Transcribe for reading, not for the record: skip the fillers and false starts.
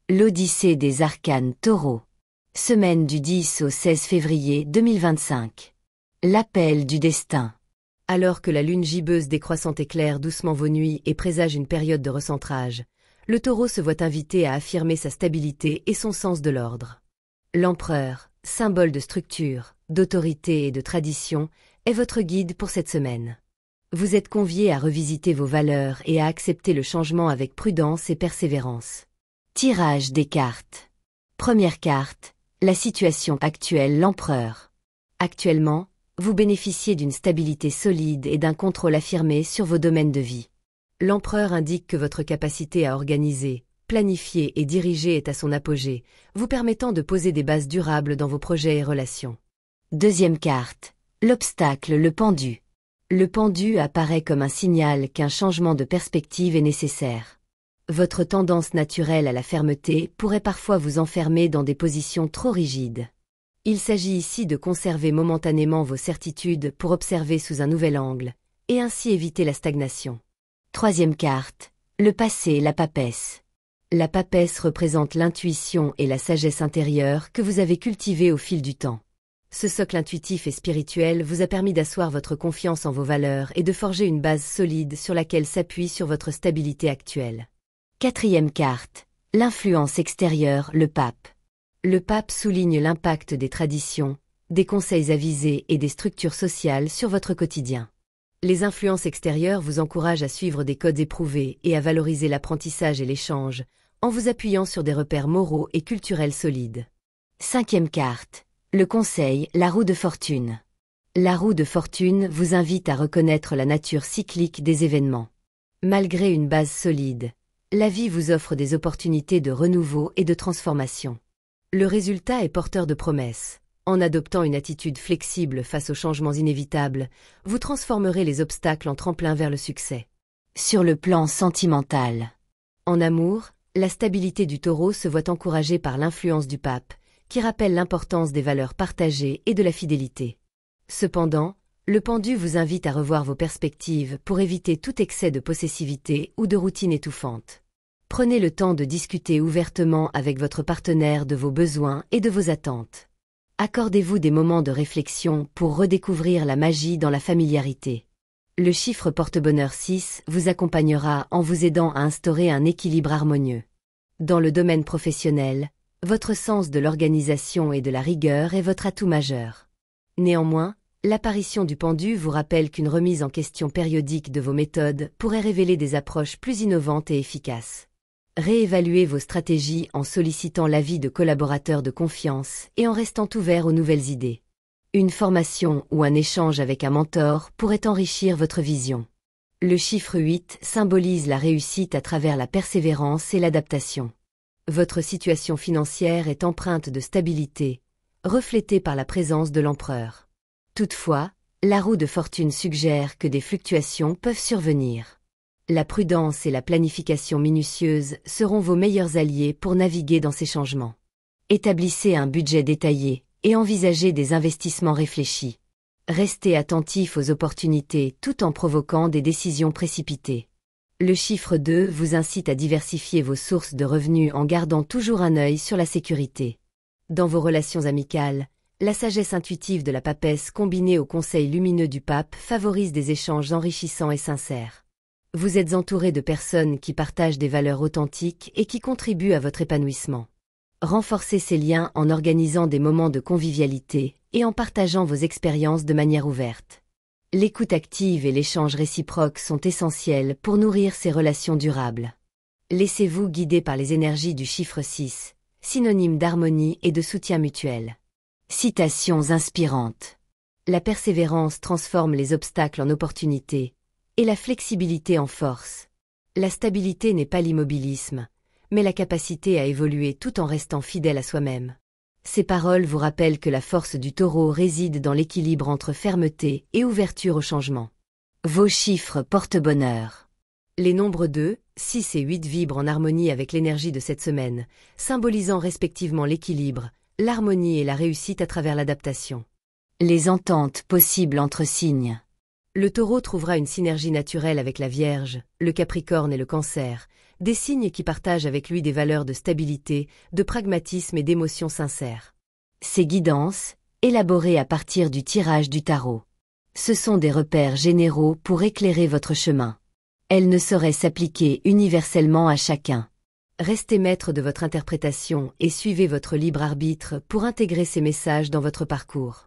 L'Odyssée des arcanes Taureau. Semaine du 10 au 16 février 2025. L'appel du destin. Alors que la lune gibbeuse décroissante éclaire doucement vos nuits et présage une période de recentrage, le Taureau se voit invité à affirmer sa stabilité et son sens de l'ordre. L'Empereur, symbole de structure, d'autorité et de tradition, est votre guide pour cette semaine. Vous êtes convié à revisiter vos valeurs et à accepter le changement avec prudence et persévérance. Tirage des cartes. Première carte, la situation actuelle, l'Empereur. Actuellement, vous bénéficiez d'une stabilité solide et d'un contrôle affirmé sur vos domaines de vie. L'Empereur indique que votre capacité à organiser, planifier et diriger est à son apogée, vous permettant de poser des bases durables dans vos projets et relations. Deuxième carte, l'obstacle, le pendu. Le pendu apparaît comme un signal qu'un changement de perspective est nécessaire. Votre tendance naturelle à la fermeté pourrait parfois vous enfermer dans des positions trop rigides. Il s'agit ici de conserver momentanément vos certitudes pour observer sous un nouvel angle, et ainsi éviter la stagnation. Troisième carte, le passé, la papesse. La papesse représente l'intuition et la sagesse intérieure que vous avez cultivées au fil du temps. Ce socle intuitif et spirituel vous a permis d'asseoir votre confiance en vos valeurs et de forger une base solide sur laquelle s'appuie sur votre stabilité actuelle. Quatrième carte, l'influence extérieure, le pape. Le pape souligne l'impact des traditions, des conseils avisés et des structures sociales sur votre quotidien. Les influences extérieures vous encouragent à suivre des codes éprouvés et à valoriser l'apprentissage et l'échange, en vous appuyant sur des repères moraux et culturels solides. Cinquième carte, le conseil, la roue de fortune. La roue de fortune vous invite à reconnaître la nature cyclique des événements. Malgré une base solide, la vie vous offre des opportunités de renouveau et de transformation. Le résultat est porteur de promesses. En adoptant une attitude flexible face aux changements inévitables, vous transformerez les obstacles en tremplin vers le succès. Sur le plan sentimental. En amour, la stabilité du Taureau se voit encouragée par l'influence du pape, qui rappelle l'importance des valeurs partagées et de la fidélité. Cependant, le pendu vous invite à revoir vos perspectives pour éviter tout excès de possessivité ou de routine étouffante. Prenez le temps de discuter ouvertement avec votre partenaire de vos besoins et de vos attentes. Accordez-vous des moments de réflexion pour redécouvrir la magie dans la familiarité. Le chiffre porte-bonheur 6 vous accompagnera en vous aidant à instaurer un équilibre harmonieux. Dans le domaine professionnel, votre sens de l'organisation et de la rigueur est votre atout majeur. Néanmoins, l'apparition du pendu vous rappelle qu'une remise en question périodique de vos méthodes pourrait révéler des approches plus innovantes et efficaces. Réévaluez vos stratégies en sollicitant l'avis de collaborateurs de confiance et en restant ouvert aux nouvelles idées. Une formation ou un échange avec un mentor pourrait enrichir votre vision. Le chiffre 8 symbolise la réussite à travers la persévérance et l'adaptation. Votre situation financière est empreinte de stabilité, reflétée par la présence de l'Empereur. Toutefois, la roue de fortune suggère que des fluctuations peuvent survenir. La prudence et la planification minutieuse seront vos meilleurs alliés pour naviguer dans ces changements. Établissez un budget détaillé et envisagez des investissements réfléchis. Restez attentif aux opportunités tout en provoquant des décisions précipitées. Le chiffre 2 vous incite à diversifier vos sources de revenus en gardant toujours un œil sur la sécurité. Dans vos relations amicales, la sagesse intuitive de la papesse combinée au conseil lumineux du pape favorise des échanges enrichissants et sincères. Vous êtes entouré de personnes qui partagent des valeurs authentiques et qui contribuent à votre épanouissement. Renforcez ces liens en organisant des moments de convivialité et en partageant vos expériences de manière ouverte. L'écoute active et l'échange réciproque sont essentiels pour nourrir ces relations durables. Laissez-vous guider par les énergies du chiffre 6, synonyme d'harmonie et de soutien mutuel. Citations inspirantes. La persévérance transforme les obstacles en opportunités, et la flexibilité en force. La stabilité n'est pas l'immobilisme, mais la capacité à évoluer tout en restant fidèle à soi-même. Ces paroles vous rappellent que la force du Taureau réside dans l'équilibre entre fermeté et ouverture au changement. Vos chiffres porte-bonheur. Les nombres 2, 6 et 8 vibrent en harmonie avec l'énergie de cette semaine, symbolisant respectivement l'équilibre, l'harmonie et la réussite à travers l'adaptation. Les ententes possibles entre signes. Le Taureau trouvera une synergie naturelle avec la Vierge, le Capricorne et le Cancer, des signes qui partagent avec lui des valeurs de stabilité, de pragmatisme et d'émotion sincère. Ces guidances, élaborées à partir du tirage du tarot. Ce sont des repères généraux pour éclairer votre chemin. Elles ne sauraient s'appliquer universellement à chacun. Restez maître de votre interprétation et suivez votre libre arbitre pour intégrer ces messages dans votre parcours.